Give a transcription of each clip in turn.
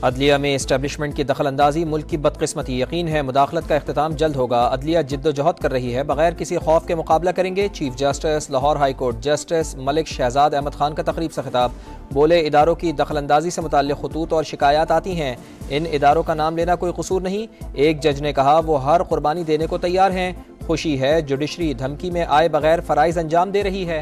अदलिया में इस्टेब्लिशमेंट की दखल अंदाजी मुल्क की बदकिस्मती, यकीन है मुदाखलत का इख्तिताम जल्द होगा। अदलिया जिद्दोजहद कर रही है, बगैर किसी खौफ के मुकाबला करेंगे। Chief justice Lahore high court justice Malik Shahzad Ahmad Khan का तकरीब से खिताब, बोले इदारों की दखल अंदाजी से मुताल्लिक खतूत और शिकायत आती हैं, इन इदारों का नाम लेना कोई कसूर नहीं। एक जज ने कहा वो हर कुर्बानी देने को तैयार हैं। खुशी है जुडिशरी धमकी में आए बगैर फराइज अंजाम दे रही है।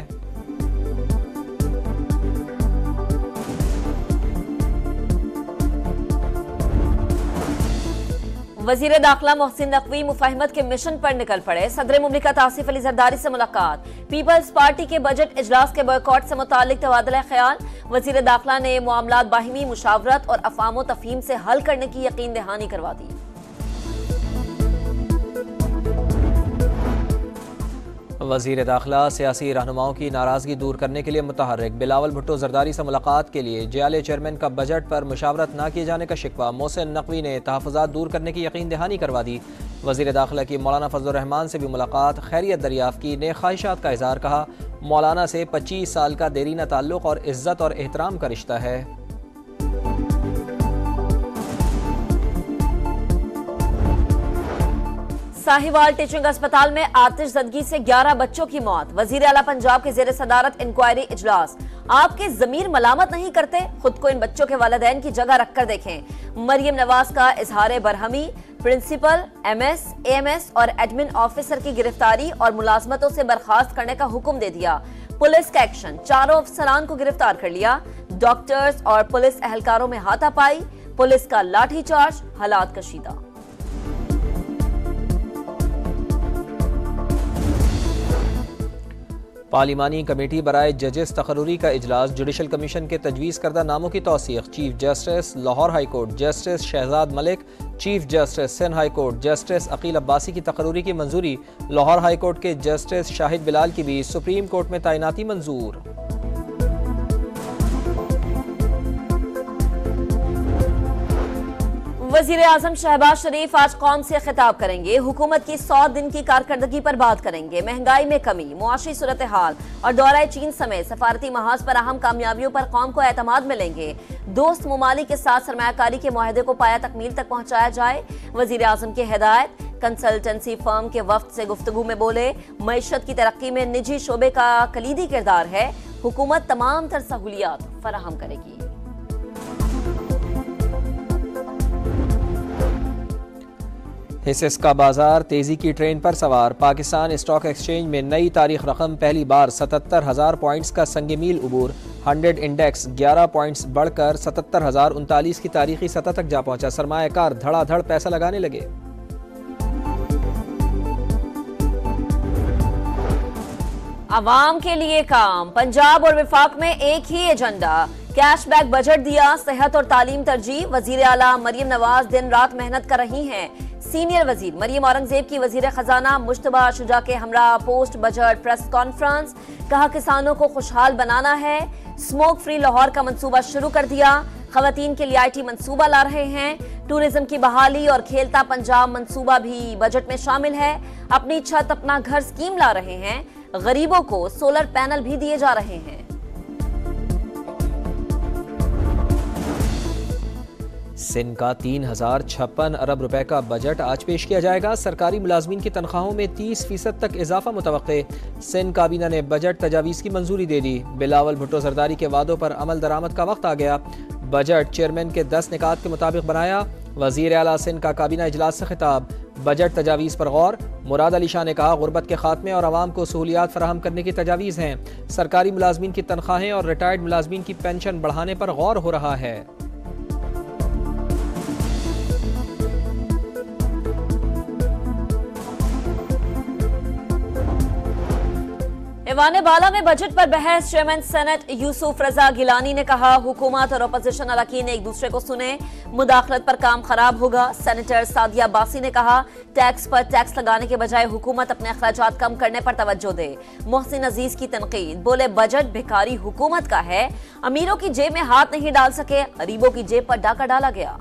वजीर दाखिला मोहसिन नकवी मुफाहिमत के मिशन पर निकल पड़े। सदर मुमलिकत आसिफ अली जरदारी से मुलाकात, पीपल्स पार्टी के बजट इजलास के बॉयकॉट से मुतालिक तबादला ख्याल। वजीर दाखिला ने मामलात बाहिमी मुशावरत और अफाम तफहीम से हल करने की यकीन दहानी करवा दी। वजीर दाखिला सियासी रहनुमाओं की नाराजगी दूर करने के लिए मुतहर्रिक, बिलावल भुट्टो जरदारी से मुलाकात के लिए JLA चेयरमैन का बजट पर मुशावरत न किए जाने का शिकवा। मोहसिन नकवी ने तहफ़्फ़ुज़ात दूर करने की यकीन दहानी करवा दी। वजीर दाखिला की मौलाना फजलुर रहमान से भी मुलाकात, खैरियत दरियाफ़त की, नेक ख्वाहिशात का इज़हार। कहा मौलाना से 25 साल का देरीना ताल्लुक़ और इज़्ज़त और एहतराम का रिश्ता है। साहिवाल टीचिंग अस्पताल में आतिश ज़दगी से 11 बच्चों की मौत। वजीर आला पंजाब के जेर सदारत इंक्वायरी इजलास, आपके जमीर मलामत नहीं करते, खुद को इन बच्चों के वालिदैन की जगह रखकर देखें। मरियम नवाज का इजहार बरहमी, प्रिंसिपल, MS, AMS और एडमिन ऑफिसर की गिरफ्तारी और मुलाजमतों से बर्खास्त करने का हुक्म दे दिया। पुलिस का एक्शन, चारों अफसरान को गिरफ्तार कर लिया। डॉक्टर्स और पुलिस एहलकारों में हाथापाई, पुलिस का लाठीचार्ज, हालात कशीदा। पार्लिमानी कमेटी बराए जजेस तकर्रुरी का इजलास, जुडिशल कमीशन के तजवीज़ करदा नामों की तौसीक़। Chief justice Lahore high court justice Shahzad Malik, chief justice Sindh high court justice Aqeel Abbasi की तकर्रुरी की मंजूरी। लाहौर हाई कोर्ट के जस्टिस शाहिद बिलाल की भी सुप्रीम कोर्ट में तैनाती मंजूर। वजीर आजम शहबाज शरीफ आज कौम से खिताब करेंगे। हुकूमत की 100 दिन की कारकर्दगी पर बात करेंगे। महंगाई में कमी, मुआशी सूरत हाल और दौरा चीन समेत सफारती महाज पर अहम कामयाबियों पर कौम को एतमाद मिलेंगे। दोस्त ममालिक के साथ सरमायाकारी के मुआहदे को पाया तकमील तक पहुंचाया जाए, वजीर आजम की हिदायत। कंसल्टेंसी फर्म के वफ्द से गुफ्तगू में बोले मईशत की तरक्की में निजी शोबे का कलीदी किरदार है, हुकूमत तमाम तर सहूलियात फराहम करेगी। हिस्सेस का बाजार तेजी की ट्रेन पर सवार। पाकिस्तान स्टॉक एक्सचेंज में नई तारीख रकम पहली बार 77,000 पॉइंट्स का संग मील उबूर। 100 इंडेक्स 11 पॉइंट्स बढ़कर 77,039 की तारीखी सतह तक जा पहुंचा। सरमायाकार धड़ाधड़ पैसा लगाने लगे। अवाम के लिए काम, पंजाब और विफाक में एक ही एजेंडा। कैशबैक बजट दिया, सेहत और तालीम तरजीह। वजीर आला मरियम नवाज दिन रात मेहनत कर रही हैं। सीनियर वजीर मरियम औरंगजेब की वजीर खजाना मुश्तबा शुजा के हमरा पोस्ट बजट प्रेस कॉन्फ्रेंस। कहा किसानों को खुशहाल बनाना है, स्मोक फ्री लाहौर का मंसूबा शुरू कर दिया। खवातीन के लिए IT मंसूबा ला रहे हैं। टूरिज्म की बहाली और खेलता पंजाब मंसूबा भी बजट में शामिल है। अपनी छत अपना घर स्कीम ला रहे हैं। गरीबों को सोलर पैनल भी दिए जा रहे हैं। सिंध का 3056 अरब रुपए का बजट आज पेश किया जाएगा। सरकारी मुलाजमीन की तनख्वाहों में 30% तक इजाफा मुतवक्के। सिंध काबीना ने बजट तजावीज़ की मंजूरी दे दी। बिलावल भुट्टो जरदारी के वादों पर अमल दरामद का वक्त आ गया। बजट चेयरमैन के 10 निकात के मुताबिक बनाया। वजीर आला सिंध का काबीना इजलास से खिताब, बजट तजावीज़ पर गौर। मुराद अली शाह ने कहा गुर्बत के खात्मे और आवाम को सहूलियात फराहम करने की तजावीज़ हैं। सरकारी मुलाजमीन की तनख्वाहें और रिटायर्ड मुलाजमीन की पेंशन बढ़ाने पर गौर हो रहा है। ईवान बाला में बजट पर बहस। चेयरमैन सेनेट यूसुफ रजा गिलानी ने कहा हुकूमत और अपोजिशन अरकान एक दूसरे को सुने, मुदाखलत पर काम खराब होगा। सेनेटर सादिया बासी ने कहा टैक्स पर टैक्स लगाने के बजाय हुकूमत अपने अखराजात कम करने पर तवज्जो दे। मोहसिन अजीज की तनकीद, बोले बजट भिखारी हुकूमत का है, अमीरों की जेब में हाथ नहीं डाल सके, गरीबों की जेब पर डाका डाला गया।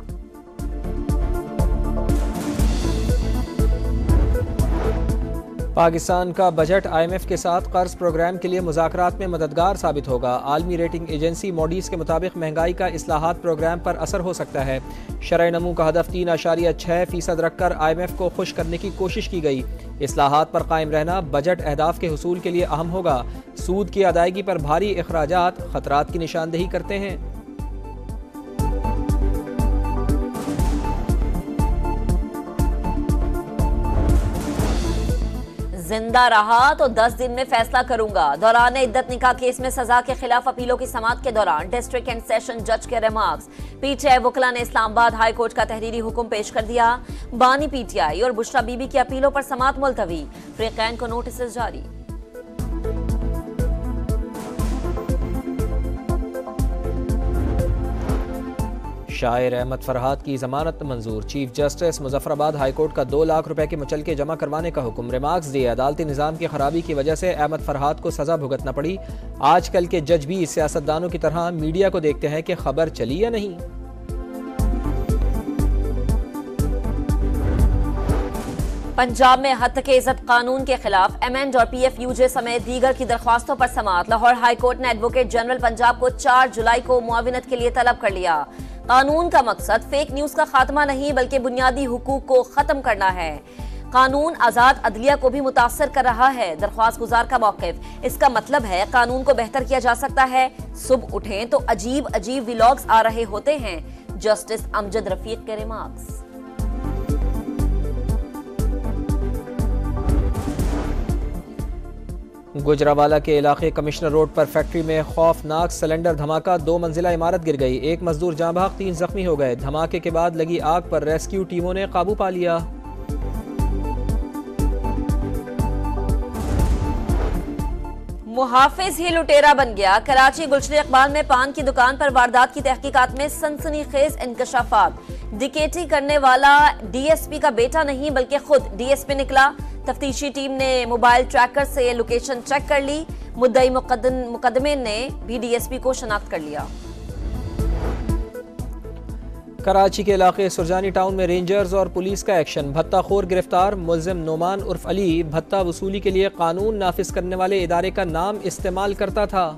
पाकिस्तान का बजट IMF के साथ कर्ज प्रोग्राम के लिए मुज़ाकरात में मददगार साबित होगा। आलमी रेटिंग एजेंसी मॉडीज के मुताबिक महंगाई का इस्लाहात प्रोग्राम पर असर हो सकता है। शरह नमू का हदफ 3.6% रखकर IMF को खुश करने की कोशिश की गई। इस्लाहात पर कायम रहना बजट अहदाफ के हुसूल के लिए अहम होगा। सूद की अदायगी पर भारी अखराजात खतरात की निशानदेही करते हैं। जिंदा रहा तो 10 दिन में फैसला करूंगा। दौरान इद्दत निकाह केस में सजा के खिलाफ अपीलों की समाअत के दौरान डिस्ट्रिक्ट एंड सेशन जज के रिमार्क्स। PTI वकला ने इस्लामाबाद हाई कोर्ट का तहरीरी हुक्म पेश कर दिया। बानी PTI और बुशरा बीबी की अपीलों पर समाअत मुलतवी। फरीकैन को नोटिस जारी। शायर अहमद फरहाद की जमानत मंजूर। Chief justice Muzaffarabad high court का 2 लाख रुपए के मुचलके जमा करवाने का हुक्म। रिमार्क्स दिए, अदालती निज़ाम की खराबी की वजह से अहमद फरहाद को सजा भुगतना पड़ी। आजकल के जज भी सियासतदानों की तरह मीडिया को देखते हैं कि खबर चली या नहीं। पंजाब में हद के इज्जत कानून के खिलाफ MN और PFUJ समेत दीगर की दरख्वास्तों पर समाअत। लाहौर हाई कोर्ट ने एडवोकेट जनरल पंजाब को 4 जुलाई को मुआविनत के लिए तलब कर लिया। कानून का मकसद फेक न्यूज का खात्मा नहीं बल्कि बुनियादी हुकूक को खत्म करना है। कानून आजाद अदलिया को भी मुतासर कर रहा है। दरख्वास्त गुजार का मौकिफ, इसका मतलब है कानून को बेहतर किया जा सकता है। सुबह उठें तो अजीब अजीब व्लॉग्स आ रहे होते हैं। जस्टिस अमजद रफीक के रिमार्क्स। गुजरावाला के इलाके कमिश्नर रोड पर फैक्ट्री में खौफनाक सिलेंडर धमाका। 2 मंजिला इमारत गिर गई। 1 मजदूर जाँ बहक, 3 जख्मी हो गए। धमाके के बाद लगी आग पर रेस्क्यू टीमों ने काबू पा लिया। मुहाफिज ही लुटेरा बन गया। कराची गुलशन इकबाल में पान की दुकान पर वारदात की तहकीकात में सनसनीखेज इंकशाफात। डिकेटी करने वाला DSP का बेटा नहीं बल्कि खुद DSP निकला। तफ्तीशी टीम ने मोबाइल ट्रैकर से लोकेशन चेक कर ली। मुद्दई मुकदमे ने भी DSP को शनाख्त कर लिया। कराची के इलाके सुरजानी टाउन में रेंजर्स और पुलिस का एक्शन। भत्ताखोर गिरफ्तार। मुल्जिम नोमान उर्फ अली भत्ता वसूली के लिए कानून नाफिज करने वाले इदारे का नाम इस्तेमाल करता था।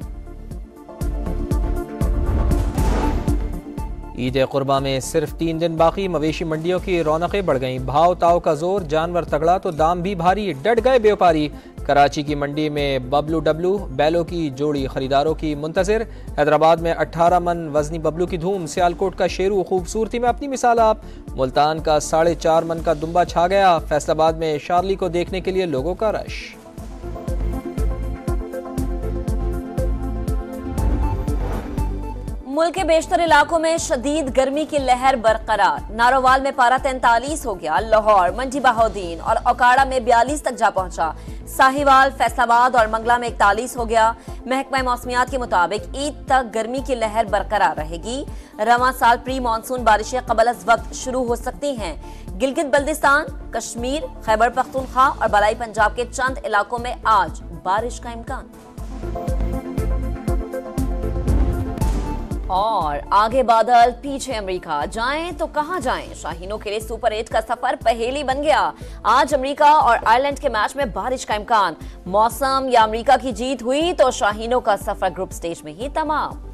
ईद कुर्बा में सिर्फ 3 दिन बाकी। मवेशी मंडियों की रौनकें बढ़ गईं। भाव ताव का जोर, जानवर तगड़ा तो दाम भी भारी। डट गए व्यापारी। कराची की मंडी में बबलू डब्लू बैलों की जोड़ी खरीदारों की मुंतजिर। हैदराबाद में 18 मन वजनी बबलू की धूम। सियालकोट का शेरू खूबसूरती में अपनी मिसाल आप। मुल्तान का 4.5 मन का दुम्बा छा गया। फैसलाबाद में शार्ली को देखने के लिए लोगों का रश। मुल्क के बेशतर इलाकों में शदीद गर्मी की लहर बरकरार। नारोवाल में पारा 43 हो गया। लाहौर, मंडी बहाउद्दीन और ओकाड़ा में 42 तक जा पहुंचा। साहिवाल, फैसलाबाद और मंगला में 41 हो गया। महकमा मौसमियात के मुताबिक ईद तक गर्मी की लहर बरकरार रहेगी। रवां साल प्री मानसून बारिशें कबल अज वक्त शुरू हो सकती हैं। गिलगित बल्दिस्तान, कश्मीर, खैबर पख्तूनख्वा और बलाई पंजाब के चंद इलाकों में आज बारिश का इम्कान। और आगे बादल, पीछे अमेरिका। जाएं तो कहां जाएं? शाहीनों के लिए सुपर 8 का सफर पहेली बन गया। आज अमेरिका और आयरलैंड के मैच में बारिश का इम्कान। मौसम या अमेरिका की जीत हुई तो शाहीनों का सफर ग्रुप स्टेज में ही तमाम।